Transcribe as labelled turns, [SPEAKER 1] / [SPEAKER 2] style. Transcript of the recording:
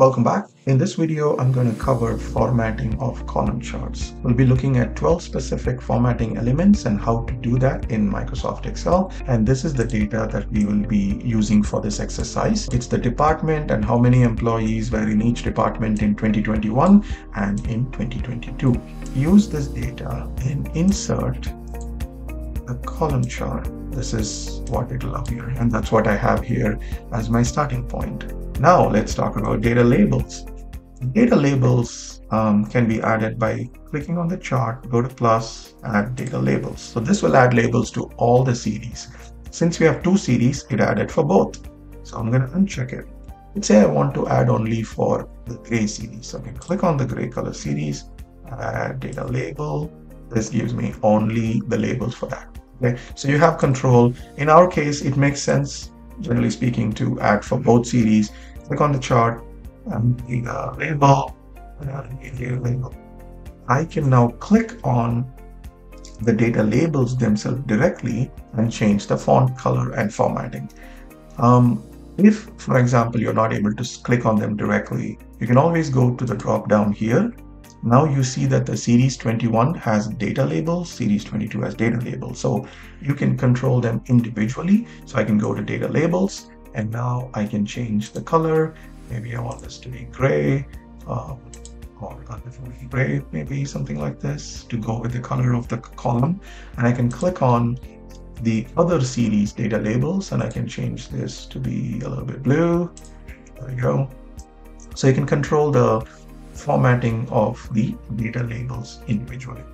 [SPEAKER 1] Welcome back. In this video, I'm going to cover formatting of column charts. We'll be looking at 12 specific formatting elements and how to do that in Microsoft Excel. And this is the data that we will be using for this exercise. It's the department and how many employees were in each department in 2021 and in 2022. Use this data and insert a column chart. This is what it'll appear, and that's what I have here as my starting point. Now let's talk about data labels. Data labels can be added by clicking on the chart, go to plus, add data labels. So this will add labels to all the series. Since we have two series, it added for both. So I'm going to uncheck it. Let's say I want to add only for the gray series. So I can click on the gray color series, add data label. This gives me only the labels for that. Okay, so you have control. In our case, it makes sense, generally speaking, to add for both series. Click on the chart and the label. I can now click on the data labels themselves directly and change the font color and formatting. If, for example, you're not able to click on them directly, you can always go to the drop down here. Now you see that the series 21 has data labels, series 22 has data labels. So you can control them individually. So I can go to data labels and now I can change the color. Maybe I want this to be gray or gray, maybe something like this to go with the color of the column. And I can click on the other series data labels and I can change this to be a little bit blue. There we go. So you can control the formatting of the data labels individually.